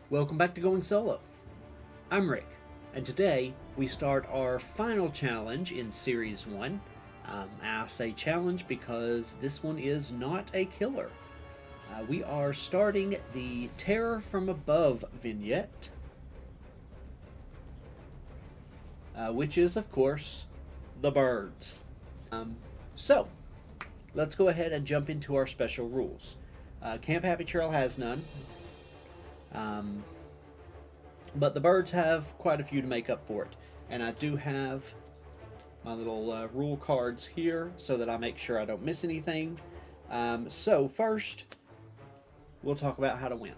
Welcome back to Going Solo. I'm Rick, and today we start our final challenge in Series 1. I say challenge because this one is not a killer. We are starting the Terror from Above vignette, which is, of course, the birds. So, let's go ahead and jump into our special rules. Camp Happy Trail has none. But the birds have quite a few to make up for it. And I do have my little rule cards here so that I make sure I don't miss anything. So first, we'll talk about how to win.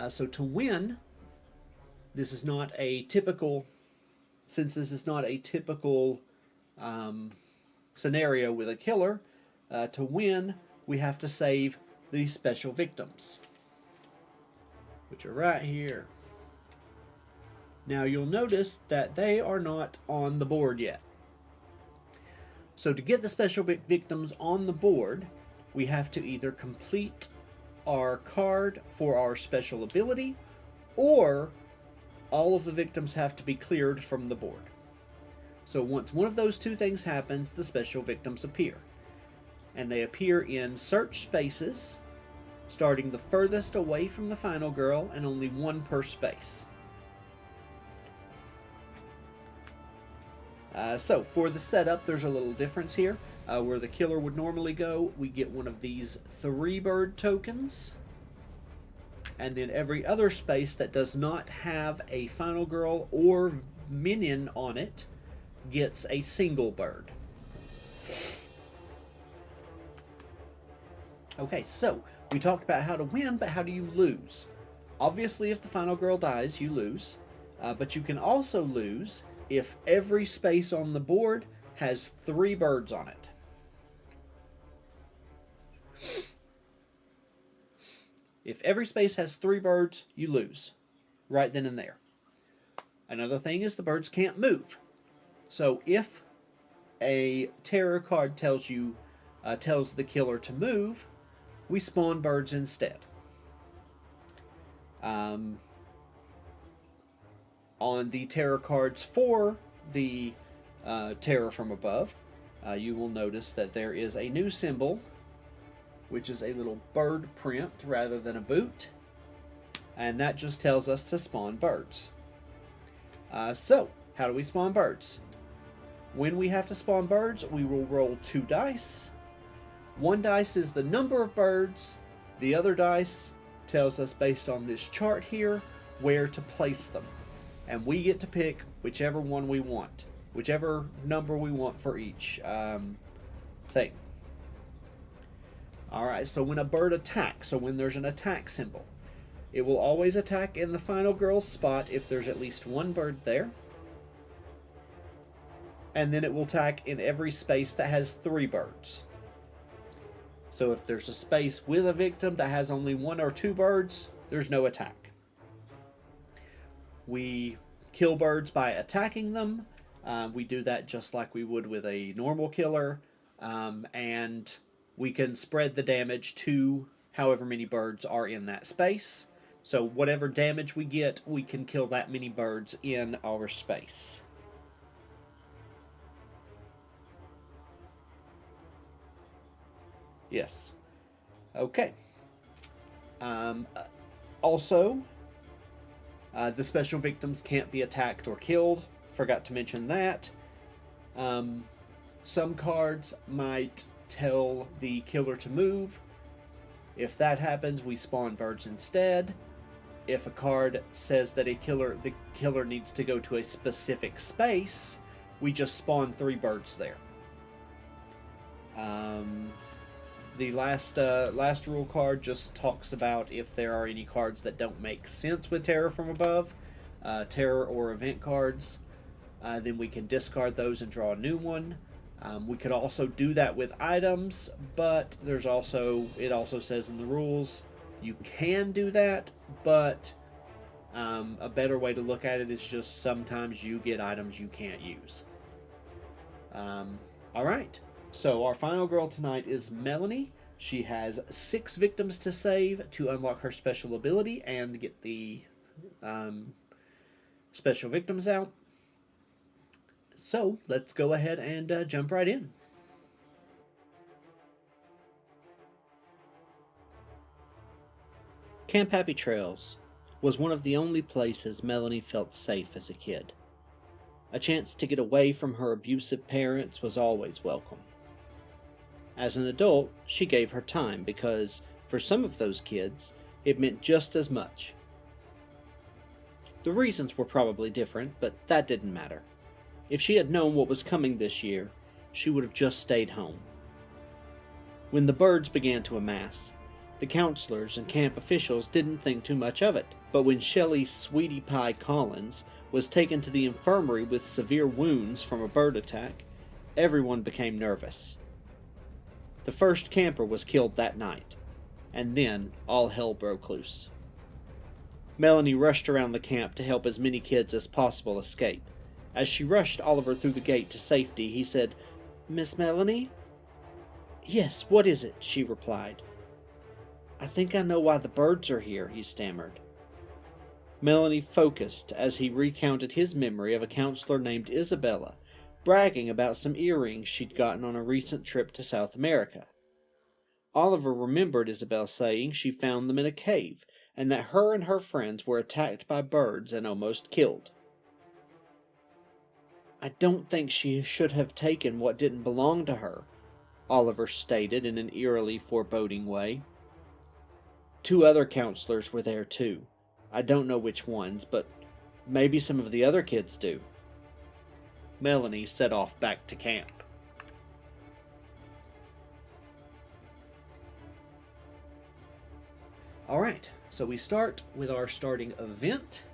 So to win, this is not a typical, since this is not a typical scenario with a killer, to win, we have to save these special victims, which are right here. Now you'll notice that they are not on the board yet. So to get the special victims on the board, we have to either complete our card for our special ability, or all of the victims have to be cleared from the board. So once one of those two things happens, the special victims appear. And they appear in search spaces, starting the furthest away from the final girl, and only one per space. So for the setup, there's a little difference here. Where the killer would normally go, we get one of these 3 bird tokens. And then every other space that does not have a final girl or minion on it gets a single bird. Okay, so we talked about how to win, but how do you lose? Obviously, if the final girl dies, you lose. But you can also lose if every space on the board has 3 birds on it. If every space has 3 birds, you lose. Right then and there. Another thing is the birds can't move. So if a terror card tells the killer to move, we spawn birds instead. On the terror cards for the Terror from Above, you will notice that there is a new symbol, which is a little bird print rather than a boot, and that just tells us to spawn birds. So, how do we spawn birds? When we have to spawn birds, we will roll 2 dice. One dice is the number of birds. The other dice tells us, based on this chart here, where to place them. And we get to pick whichever one we want, whichever number we want for each thing. Alright, so when a bird attacks, so when there's an attack symbol, it will always attack in the final girl's spot if there's at least 1 bird there. And then it will attack in every space that has 3 birds. So if there's a space with a victim that has only 1 or 2 birds, there's no attack. We kill birds by attacking them. We do that just like we would with a normal killer. And we can spread the damage to however many birds are in that space. So whatever damage we get, we can kill that many birds in our space. Yes. Okay. Also, the special victims can't be attacked or killed. Forgot to mention that. Some cards might tell the killer to move. If that happens, we spawn birds instead. If a card says that the killer needs to go to a specific space, we just spawn 3 birds there. The last rule card just talks about if there are any cards that don't make sense with Terror from Above, terror or event cards, then we can discard those and draw a new one. We could also do that with items, but it also says in the rules you can do that, but a better way to look at it is just sometimes you get items you can't use. Alright. So our final girl tonight is Melanie. She has 6 victims to save to unlock her special ability and get the special victims out. So let's go ahead and jump right in. Camp Happy Trails was one of the only places Melanie felt safe as a kid. A chance to get away from her abusive parents was always welcome. As an adult, she gave her time because, for some of those kids, it meant just as much. The reasons were probably different, but that didn't matter. If she had known what was coming this year, she would have just stayed home. When the birds began to amass, the counselors and camp officials didn't think too much of it, but when Shelley Sweetie Pie Collins was taken to the infirmary with severe wounds from a bird attack, everyone became nervous. The first camper was killed that night, and then all hell broke loose. Melanie rushed around the camp to help as many kids as possible escape. As she rushed Oliver through the gate to safety, he said, "Miss Melanie?" "Yes, what is it?" she replied. "I think I know why the birds are here," he stammered. Melanie focused as he recounted his memory of a counselor named Isabella, bragging about some earrings she'd gotten on a recent trip to South America. Oliver remembered Isabel saying she found them in a cave, and that her and her friends were attacked by birds and almost killed. "I don't think she should have taken what didn't belong to her," Oliver stated in an eerily foreboding way. Two other counselors were there too. I don't know which ones, but maybe some of the other kids do. Melanie set off back to camp. Alright, so we start with our starting event,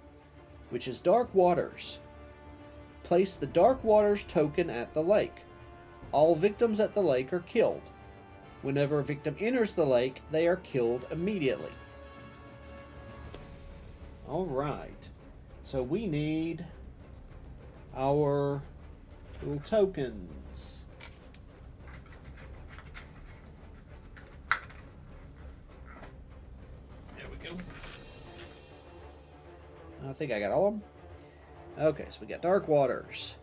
which is Dark Waters. Place the Dark Waters token at the lake. All victims at the lake are killed. Whenever a victim enters the lake, they are killed immediately. Alright, so we need our little tokens. There we go. I think I got all of them. Okay, so we got Dark Waters.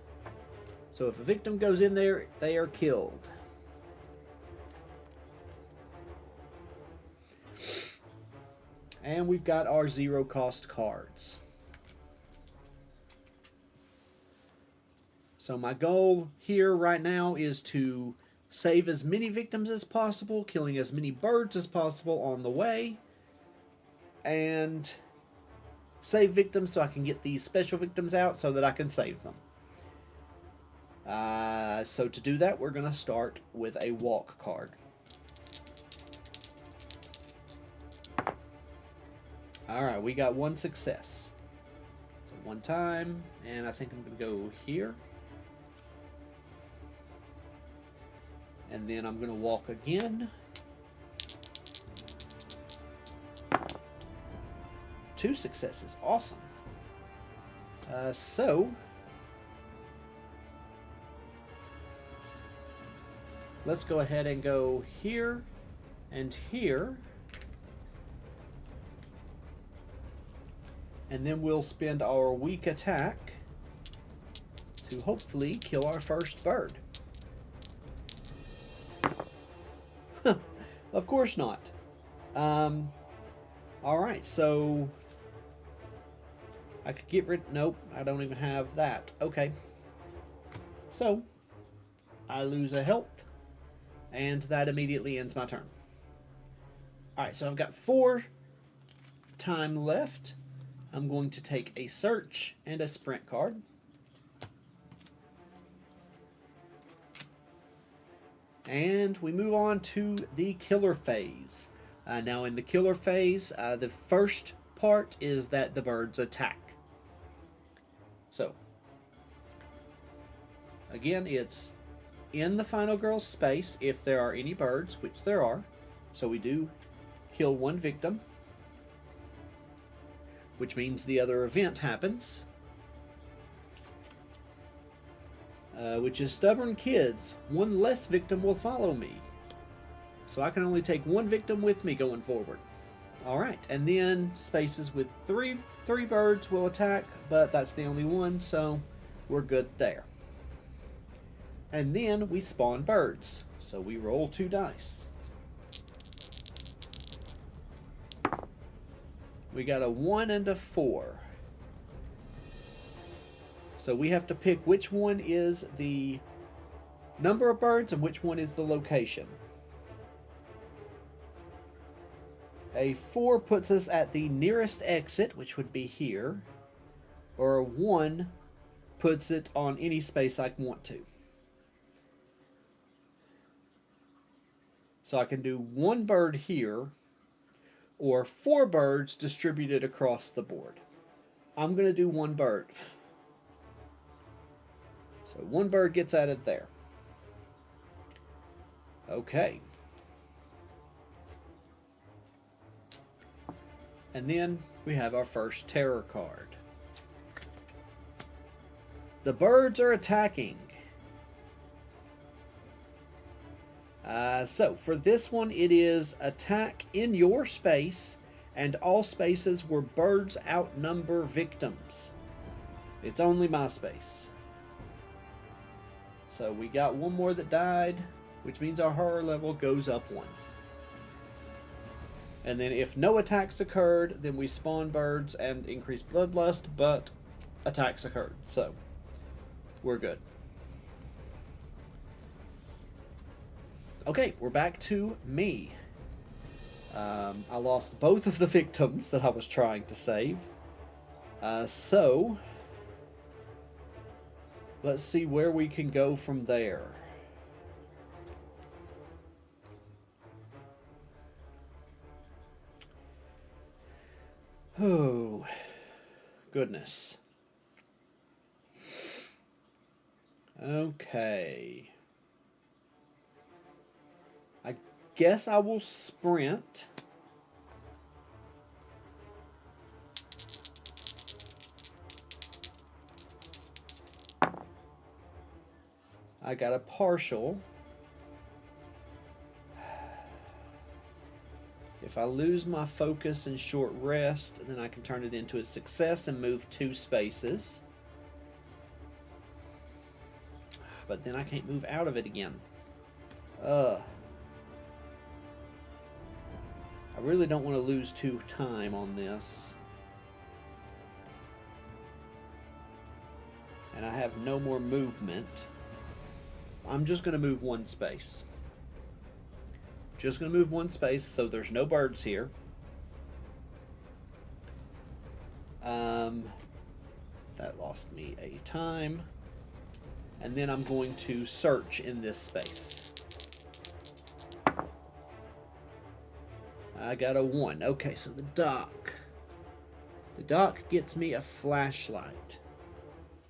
So if a victim goes in there, they are killed. And we've got our zero cost cards. So my goal here right now is to save as many victims as possible, killing as many birds as possible on the way, and save victims so I can get these special victims out so that I can save them. So to do that, we're going to start with a walk card. Alright, we got one success. So one time, and I think I'm going to go here. And then I'm going to walk again. Two successes, awesome. So let's go ahead and go here and here. And then we'll spend our weak attack to hopefully kill our first bird. Of course not. Alright, so I could get rid... Nope, I don't even have that. Okay. So, I lose a health, and that immediately ends my turn. Alright, so I've got 4 time left. I'm going to take a search and a sprint card. And we move on to the killer phase. Now in the killer phase, the first part is that the birds attack. So, again, it's in the final girl's space if there are any birds, which there are. So we do kill one victim, which means the other event happens. Which is stubborn kids. One less victim will follow me. So I can only take one victim with me going forward. All right, and then spaces with three birds will attack, but that's the only one, so we're good there. And then we spawn birds, so we roll 2 dice. We got a 1 and a 4. So we have to pick which one is the number of birds and which one is the location. A 4 puts us at the nearest exit, which would be here, or a 1 puts it on any space I want to. So I can do 1 bird here, or 4 birds distributed across the board. I'm going to do 1 bird. So 1 bird gets added there. Okay. And then we have our first terror card. The birds are attacking. So for this one, it is attack in your space, and all spaces where birds outnumber victims. It's only my space. So we got 1 more that died, which means our horror level goes up 1. And then if no attacks occurred, then we spawn birds and increase bloodlust, but attacks occurred, so we're good. Okay, we're back to me. I lost both of the victims that I was trying to save. So let's see where we can go from there. Oh, goodness. Okay. I guess I will sprint. I got a partial. If I lose my focus and short rest, then I can turn it into a success and move 2 spaces. But then I can't move out of it again. I really don't want to lose 2 time on this. And I have no more movement. I'm just going to move 1 space. Just going to move 1 space, so there's no birds here. That lost me a time. And then I'm going to search in this space. I got a 1. Okay, so the dock. The dock gets me a flashlight.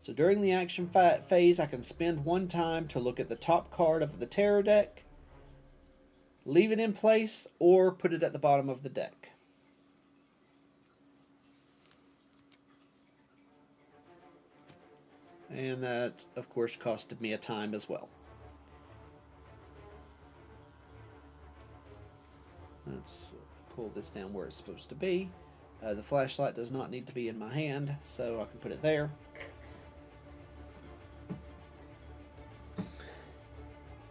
So during the action phase, I can spend 1 time to look at the top card of the terror deck, leave it in place, or put it at the bottom of the deck. And that, of course, costed me a time as well. Let's pull this down where it's supposed to be. The flashlight does not need to be in my hand, so I can put it there.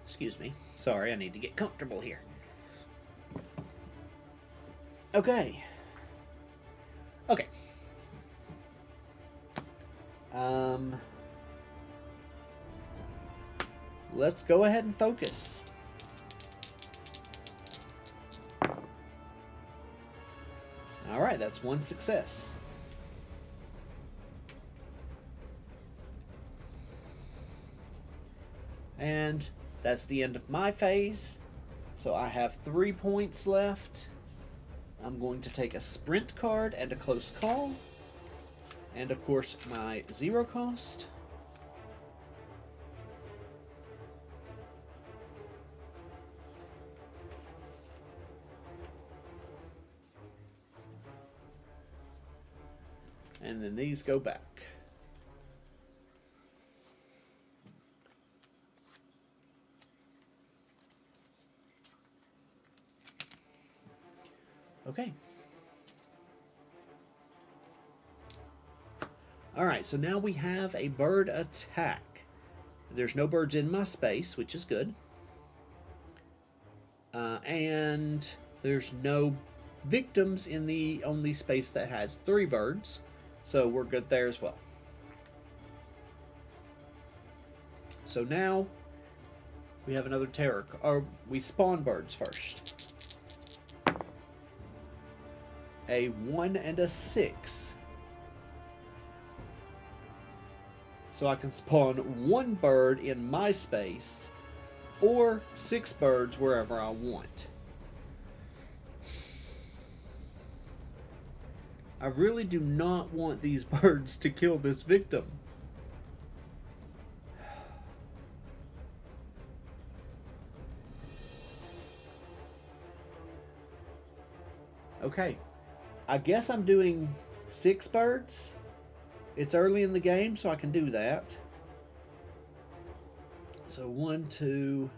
Excuse me. Sorry, I need to get comfortable here. Okay. Let's go ahead and focus. Alright, that's 1 success. And that's the end of my phase. So I have 3 points left. I'm going to take a sprint card and a close call. And of course my 0 cost. And then these go back. Okay, Alright, so now we have a bird attack. There's no birds in my space, which is good. And there's no victims in the only space that has 3 birds, so we're good there as well. So now we have another terror, or we spawn birds first. A 1 and a 6. So I can spawn 1 bird in my space, or 6 birds wherever I want. I really do not want these birds to kill this victim. Okay, I guess I'm doing 6 birds. It's early in the game, so I can do that. So 1, 2,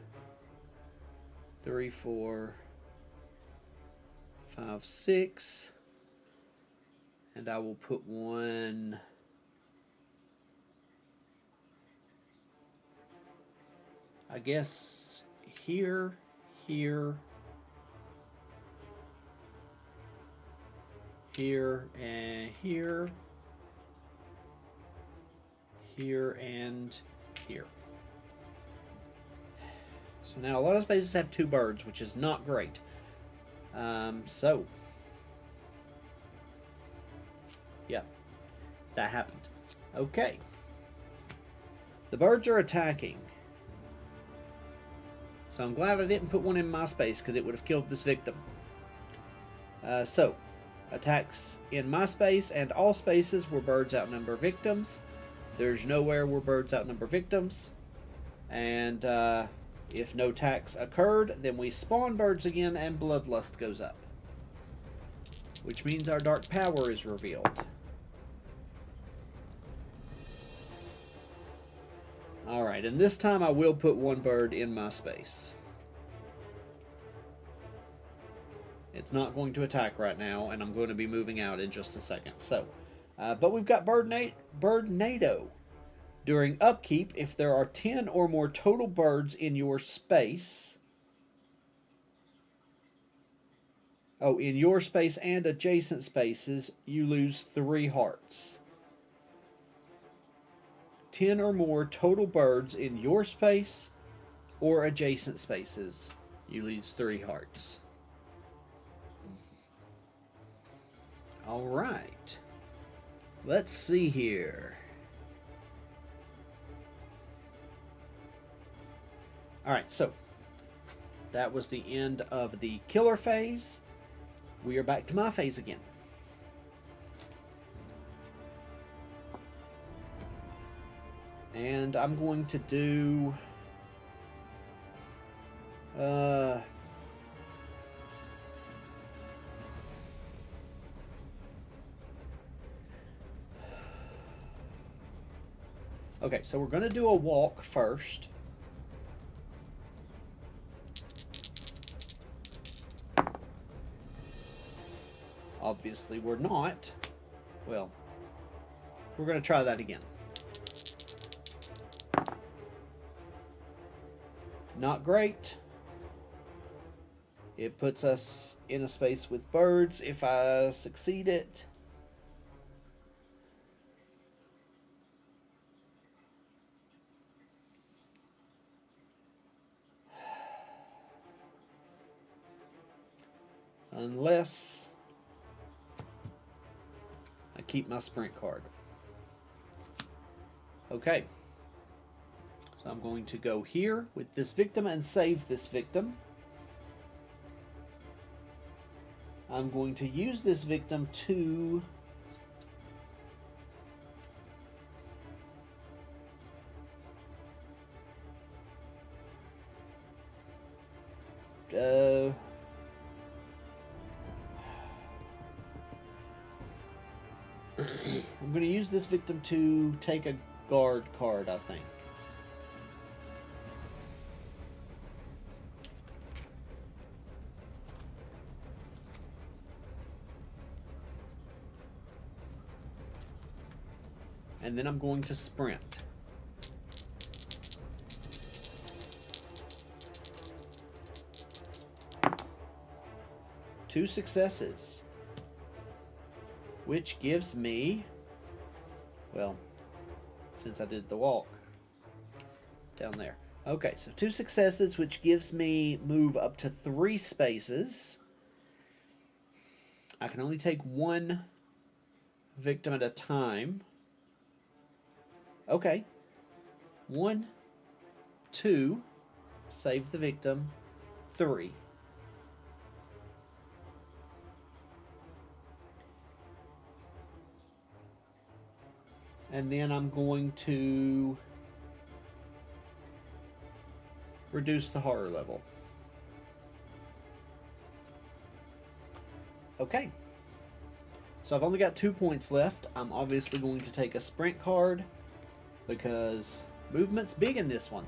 3, 4, 5, 6. And I will put 1 I guess here, here, here, and here, here, and here. So now a lot of spaces have 2 birds, which is not great. So yeah, that happened. Okay. The birds are attacking. So I'm glad I didn't put 1 in my space because it would have killed this victim. So, attacks in my space and all spaces where birds outnumber victims. There's nowhere where birds outnumber victims. And if no attacks occurred, then we spawn birds again and bloodlust goes up. Which means our dark power is revealed. Alright, and this time I will put 1 bird in my space. It's not going to attack right now, and I'm going to be moving out in just a second. So, but we've got Birdnado. During upkeep, if there are 10 or more total birds in your space... Oh, in your space and adjacent spaces, you lose 3 hearts. 10 or more total birds in your space or adjacent spaces, you lose 3 hearts. Alright. Let's see here. Alright, so that was the end of the killer phase. We are back to my phase again. And I'm going to do... Okay, so we're going to do a walk first. Obviously, we're not. Well, we're going to try that again. Not great. It puts us in a space with birds if I succeed it. Unless I keep my sprint card. Okay. So I'm going to go here with this victim and save this victim. I'm going to use this victim to I'm going to use this victim to take a guard card, I think. and then I'm going to sprint. Two successes, which gives me, well, since I did the walk down there. Okay, so two successes, which gives me move up to 3 spaces. I can only take one victim at a time. Okay. 1, 2, save the victim, 3. And then I'm going to reduce the horror level. Okay. So I've only got 2 points left. I'm obviously going to take a sprint card because movement's big in this one.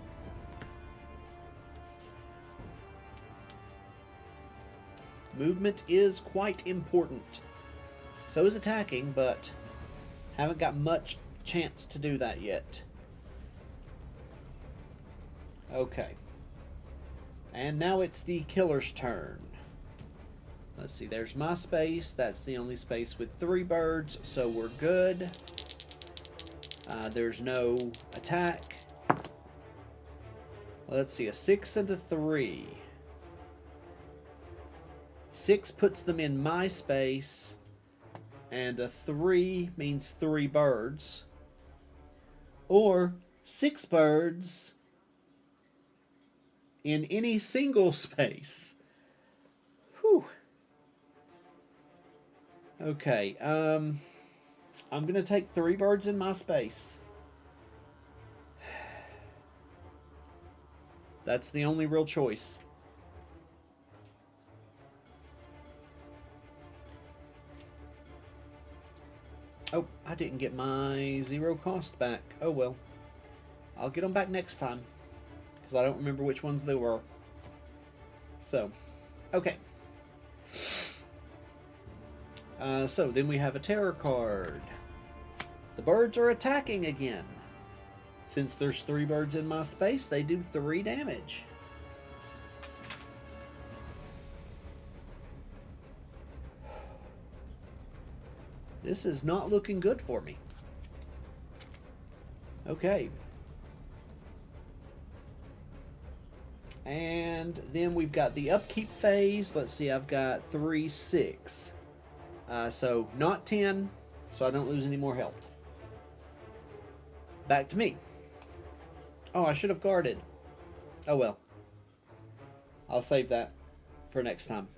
Movement is quite important. So is attacking, but haven't got much chance to do that yet. Okay. And now it's the killer's turn. Let's see, there's my space. That's the only space with 3 birds, so we're good. There's no attack. Let's see, a 6 and a 3. 6 puts them in my space, and a 3 means 3 birds. Or 6 birds in any single space. Whew. Okay, I'm going to take 3 birds in my space. That's the only real choice. Oh, I didn't get my 0 cost back. Oh well. I'll get them back next time, because I don't remember which ones they were. So, okay. So then we have a terror card. The birds are attacking again. Since there's 3 birds in my space, they do 3 damage. This is not looking good for me. Okay. And then we've got the upkeep phase. Let's see, I've got 3, 6. So not 10, so I don't lose any more health. Back to me. Oh, I should have guarded. Oh well. I'll save that for next time.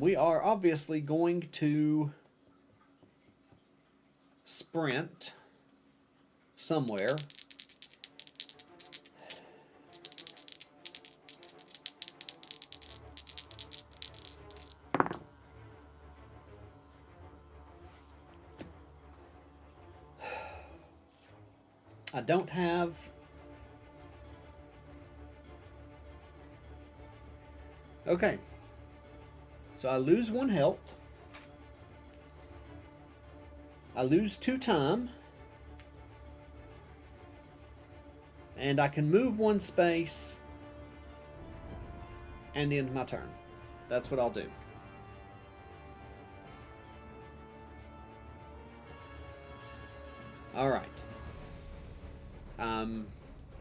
We are obviously going to sprint somewhere. I don't have... Okay. So I lose 1 health. I lose 2 time. And I can move 1 space and end my turn. That's what I'll do. Alright.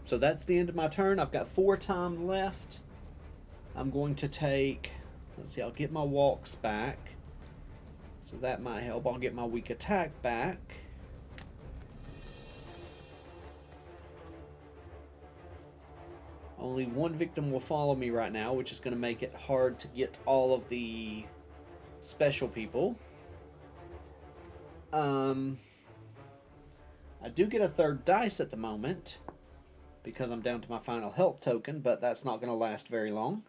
So that's the end of my turn. I've got 4 time left. I'm going to take... Let's see, I'll get my walks back. So that might help. I'll get my weak attack back. Only 1 victim will follow me right now, which is going to make it hard to get all of the special people. I do get a 3rd dice at the moment because I'm down to my final health token, but that's not going to last very long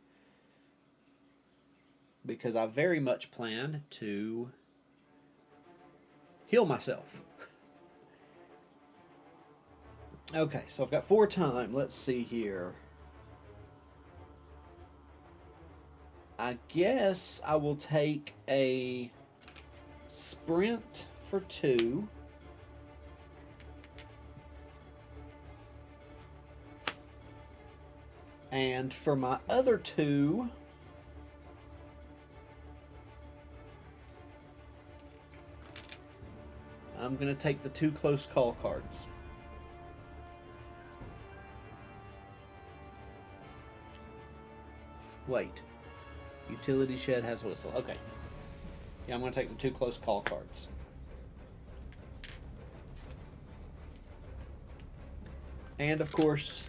because I very much plan to heal myself. Okay, so I've got 4 time. Let's see here. I guess I will take a sprint for 2 And for my other two, I'm going to take the 2 close call cards. Wait. Utility shed has a whistle. Okay. Yeah, I'm going to take the 2 close call cards. And of course,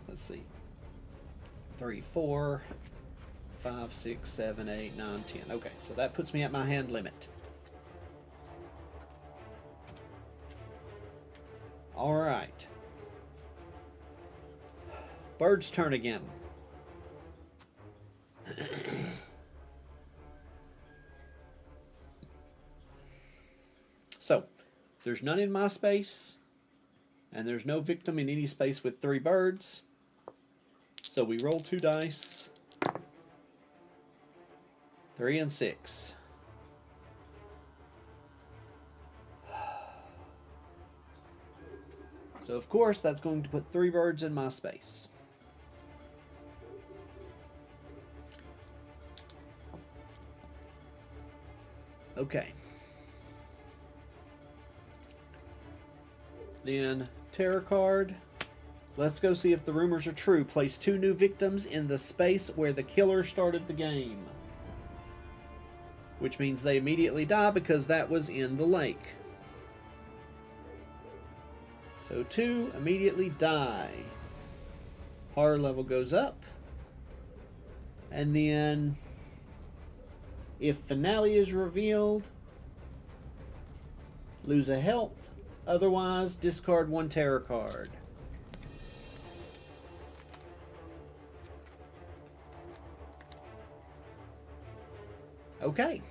let's see. 3, 4, 5, 6, 7, 8, 9, 10. Okay, so that puts me at my hand limit. All right. Bird's turn again. So, there's none in my space, and there's no victim in any space with 3 birds. So we roll 2 dice. 3 and 6. So of course that's going to put 3 birds in my space. Okay. Then terror card. Let's go see if the rumors are true. Place 2 new victims in the space where the killer started the game. Which means they immediately die because that was in the lake. So 2 immediately die. Horror level goes up. And then if finale is revealed, lose a health. Otherwise, discard 1 terror card. Okay.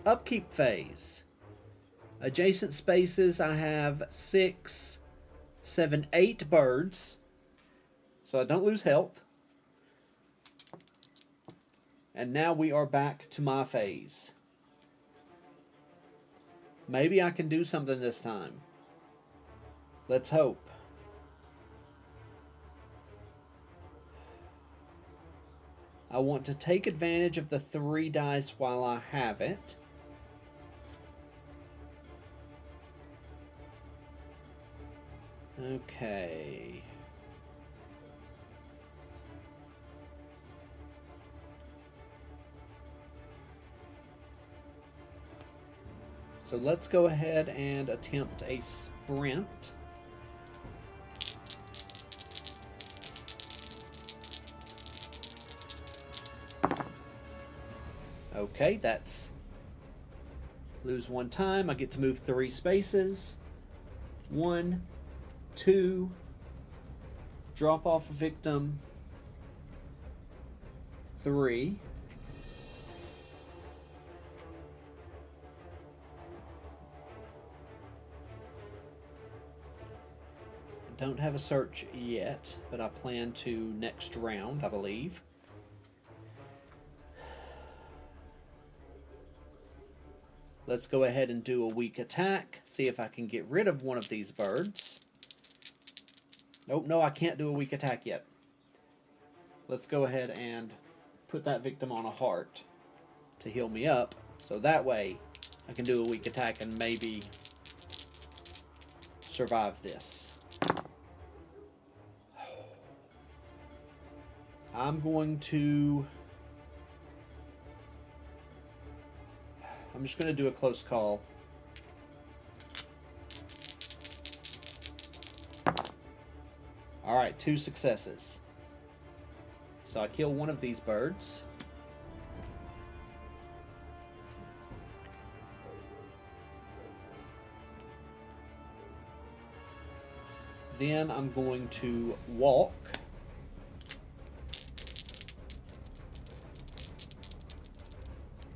Upkeep phase. Adjacent spaces, I have 6, 7, 8 birds. So I don't lose health. And now we are back to my phase. Maybe I can do something this time. Let's hope. I want to take advantage of the 3 dice while I have it. Okay. So let's go ahead and attempt a sprint. Okay, that's lose 1 time. I get to move 3 spaces. 1, 2, drop off a victim. 3. Don't have a search yet, but I plan to next round, I believe. Let's go ahead and do a weak attack. See if I can get rid of one of these birds. Oh, no, I can't do a weak attack yet. Let's go ahead and put that victim on a heart to heal me up. So that way I can do a weak attack and maybe survive this. I'm just going to do a close call. Alright, 2 successes. So I kill one of these birds. Then I'm going to walk.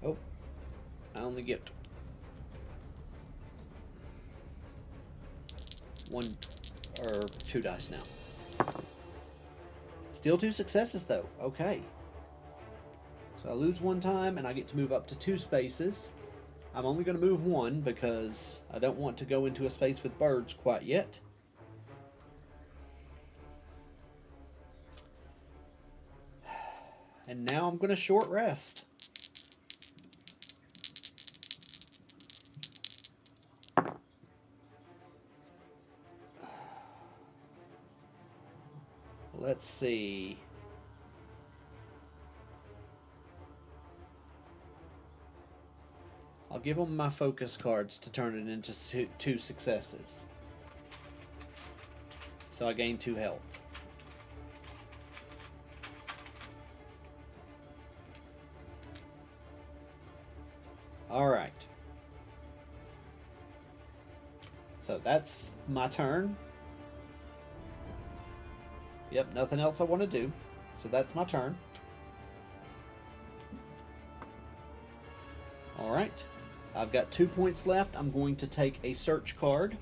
Oh, I only get 1 or 2 dice now. Still 2 successes though. Okay. So I lose 1 time and I get to move up to 2 spaces. I'm only going to move 1 because I don't want to go into a space with birds quite yet. And now I'm going to short rest. Let's see. I'll give them my focus cards to turn it into two successes. So I gain 2 health. Alright. So that's my turn. Yep, nothing else I want to do. So that's my turn. Alright. I've got 2 points left. I'm going to take a search card.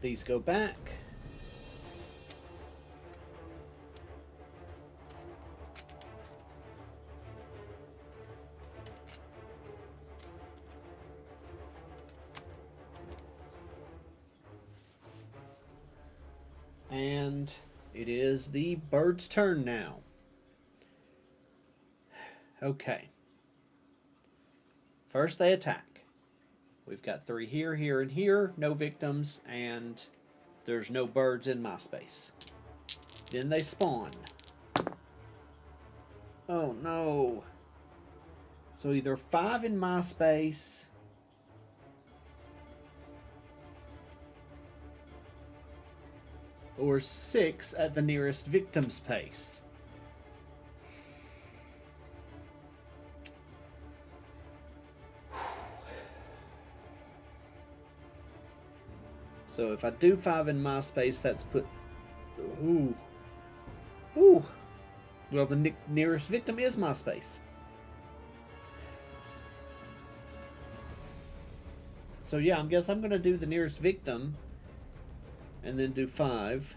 These go back. And it is the bird's turn now. Okay. First they attack. We've got 3 here, here, and here. No victims, and there's no birds in my space. Then they spawn. Oh no. So either 5 in my space, or 6 at the nearest victim's pace. So if I do 5 in my space, that's put... Ooh. Ooh. Well, the nearest victim is my space. So yeah, I guess I'm going to do the nearest victim and then do 5.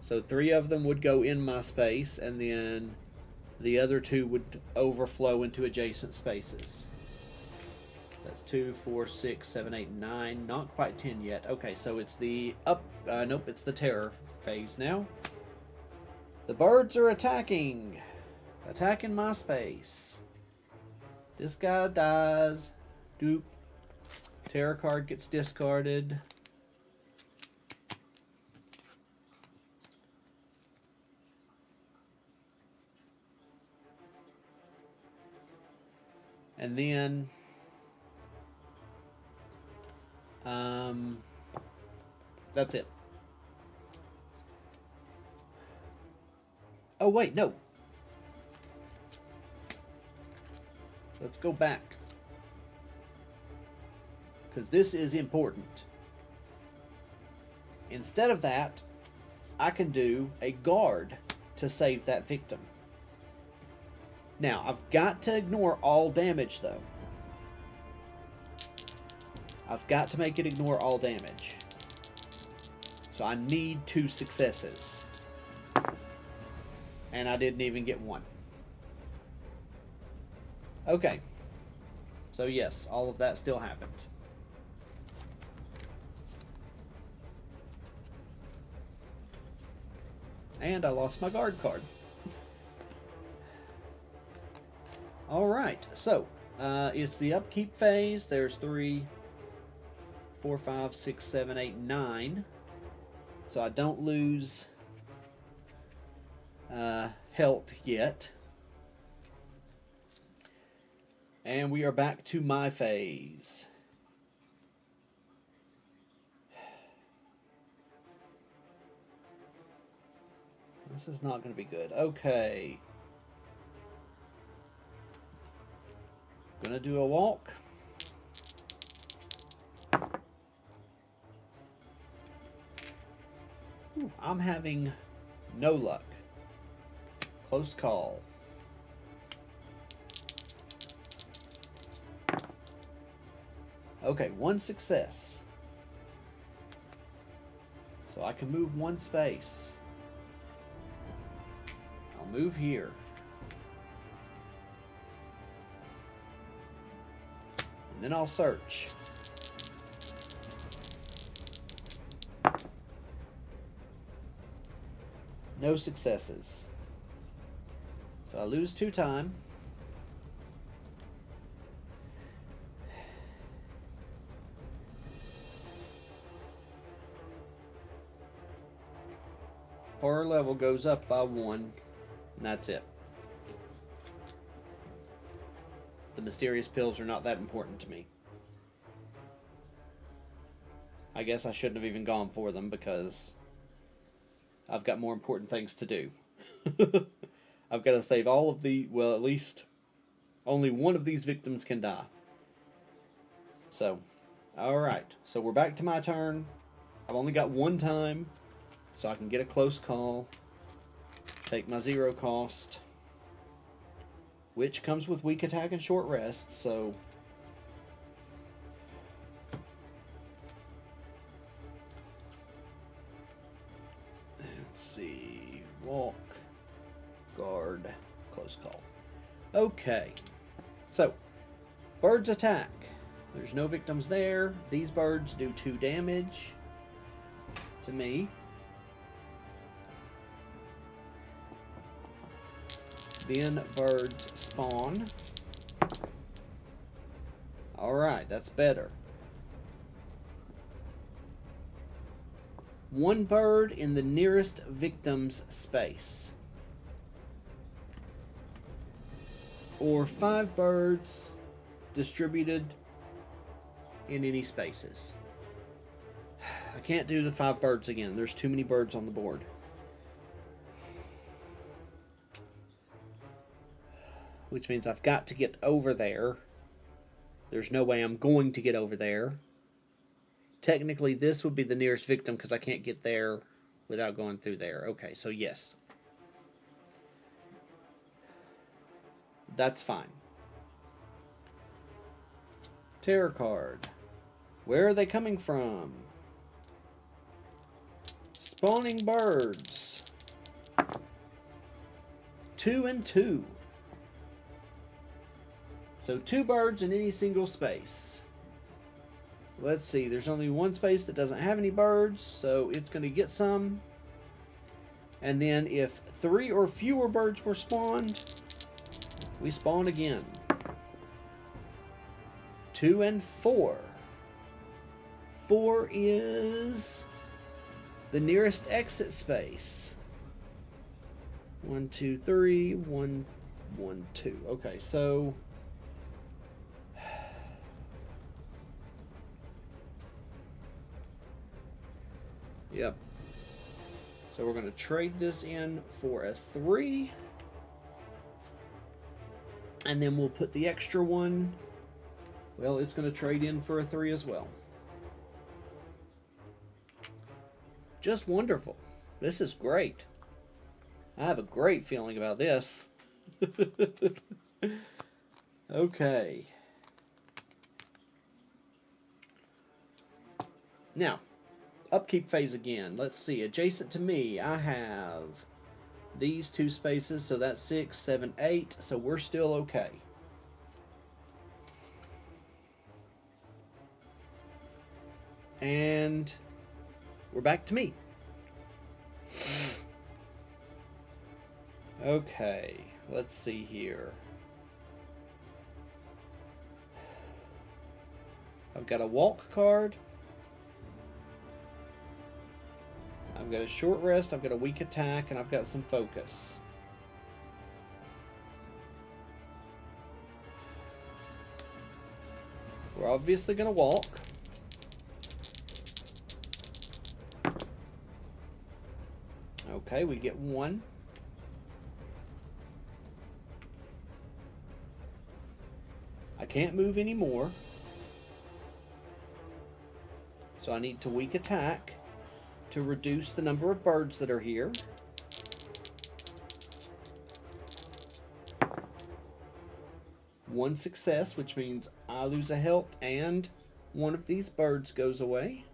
So 3 of them would go in my space, and then the other 2 would overflow into adjacent spaces. That's 2, 4, 6, 7, 8, 9. Not quite 10 yet. Okay, so it's the nope, it's the terror phase now. The birds are attacking. Attacking my space. This guy dies. Doop. Terror card gets discarded. And then that's it. Oh wait, no. Let's go back, because this is important. Instead of that, I can do a guard to save that victim. Now, I've got to ignore all damage, though. I've got to make it ignore all damage. So I need 2 successes. And I didn't even get 1. Okay. So yes, all of that still happened. And I lost my guard card. Alright, so it's the upkeep phase. There's 3, 4, 5, 6, 7, 8, 9. So I don't lose health yet. And we are back to my phase. This is not going to be good. Okay. Gonna do a walk. Ooh, I'm having no luck. Close call. Okay, 1 success. So I can move 1 space. I'll move here. And then I'll search. No successes. So I lose 2 time. Horror level goes up by 1, and that's it. The mysterious pills are not that important to me. I guess I shouldn't have even gone for them because I've got more important things to do. I've got to save all of the, well, at least only one of these victims can die. So, alright. So we're back to my turn. I've only got 1 time, so I can get a close call. Take my 0 cost, which comes with weak attack and short rest, so let's see. Walk, guard, close call. Okay. So, birds attack. There's no victims there. These birds do 2 damage to me. Then birds spawn. Alright, that's better. 1 bird in the nearest victim's space. Or 5 birds distributed in any spaces. I can't do the 5 birds again. There's too many birds on the board. Which means I've got to get over there. There's no way I'm going to get over there. Technically, this would be the nearest victim because I can't get there without going through there. Okay, so yes. That's fine. Terror card. Where are they coming from? Spawning birds. 2 and 2. So 2 birds in any single space. Let's see, there's only 1 space that doesn't have any birds, so it's going to get some. And then if 3 or fewer birds were spawned, we spawn again. 2 and 4. 4 is the nearest exit space. 1, 2, 3, 1, 1, 2. Okay, so yep. So we're going to trade this in for a 3. And then we'll put the extra one. Well, it's going to trade in for a 3 as well. Just wonderful. This is great. I have a great feeling about this. Okay. Now, upkeep phase again. Let's see. Adjacent to me, I have these 2 spaces, so that's 6, 7, 8. So we're still okay. And we're back to me. Okay, let's see here. I've got a walk card. I've got a short rest, I've got a weak attack, and I've got some focus. We're obviously going to walk. Okay, we get 1. I can't move anymore. So I need to weak attack to reduce the number of birds that are here. One success, which means I lose a health and one of these birds goes away.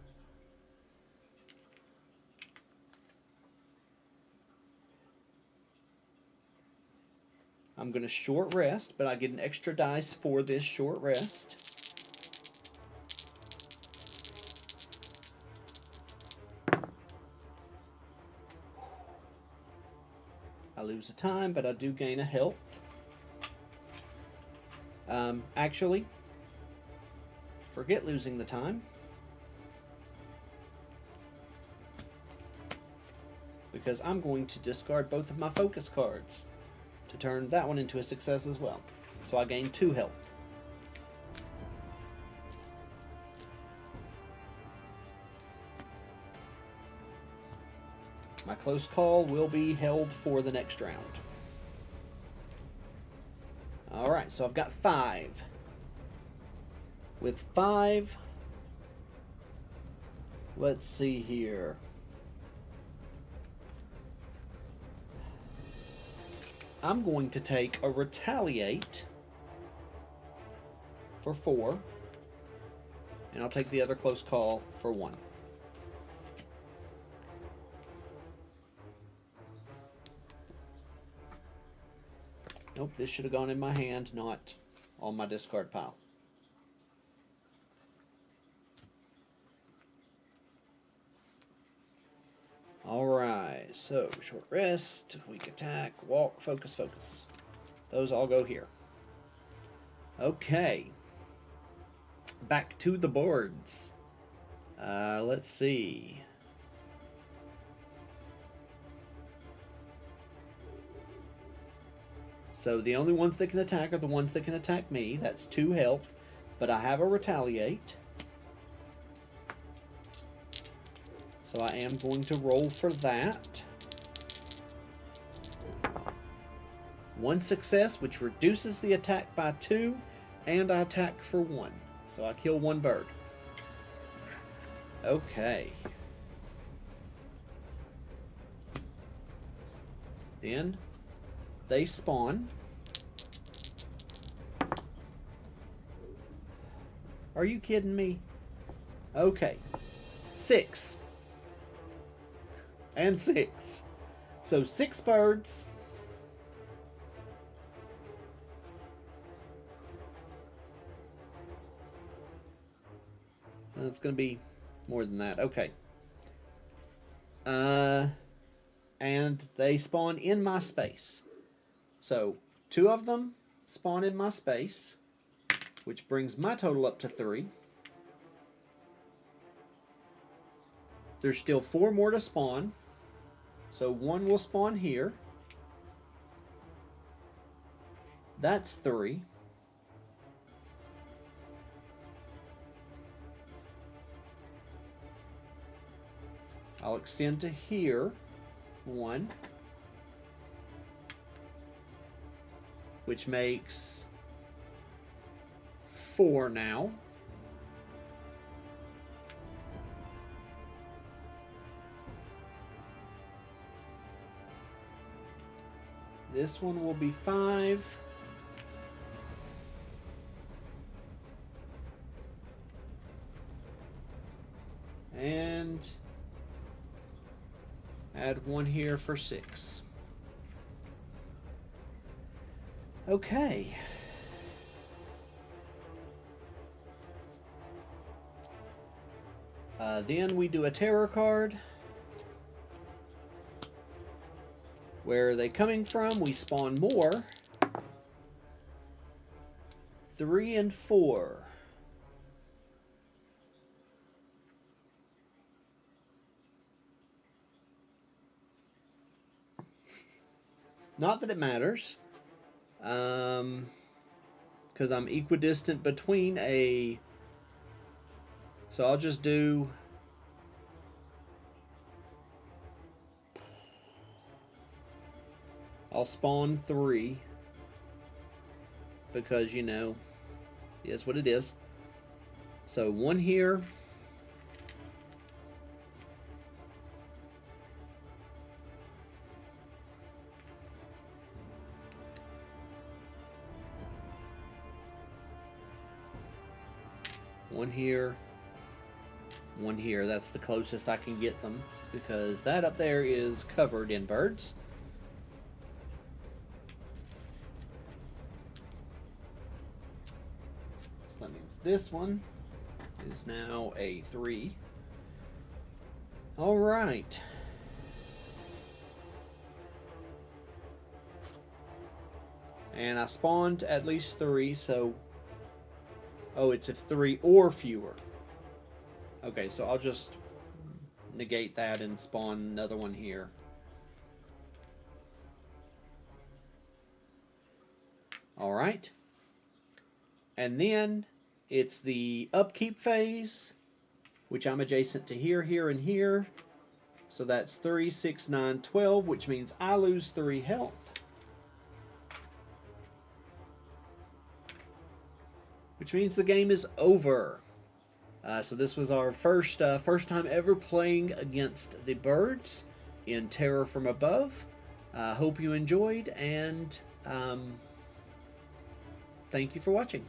I'm going to short rest, but I get an extra dice for this short rest. I lose a time, but I do gain a health. Actually, forget losing the time. Because I'm going to discard both of my focus cards to turn that one into a success as well. So I gain 2 health. My close call will be held for the next round. Alright, so I've got 5. With 5, let's see here. I'm going to take a retaliate for 4, and I'll take the other close call for 1. Nope, this should have gone in my hand, not on my discard pile. Alright, so short rest, weak attack, walk, focus, focus. Those all go here. Okay. Back to the boards. Let's see. So the only ones that can attack are the ones that can attack me. That's 2 health. But I have a retaliate. So I am going to roll for that. 1 success, which reduces the attack by 2, and I attack for 1. So I kill 1 bird. Okay. Then they spawn. Are you kidding me? Okay. 6. And 6. So 6 birds. It's going to be more than that. Okay. And they spawn in my space. So 2 of them spawn in my space, which brings my total up to 3. There's still 4 more to spawn. So 1 will spawn here. That's 3. I'll extend to here. 1. Which makes 4 now. This one will be 5. And add 1 here for 6. Okay. Then we do a terror card. Where are they coming from? We spawn more. 3 and 4. Not that it matters. Because I'm equidistant between a... So I'll just do... I'll spawn 3. Because, you know, it's what it is. So 1 here. One here. 1 here. That's the closest I can get them. Because that up there is covered in birds. So that means this one is now a 3. Alright. And I spawned at least 3, so... Oh, it's if 3 or fewer. Okay, so I'll just negate that and spawn another one here. Alright. And then it's the upkeep phase, which I'm adjacent to here, here, and here. So that's 3, 6, 9, 12, which means I lose 3 health. Which means the game is over. So this was our first time ever playing against the birds in Terror from Above. Hope you enjoyed, and thank you for watching.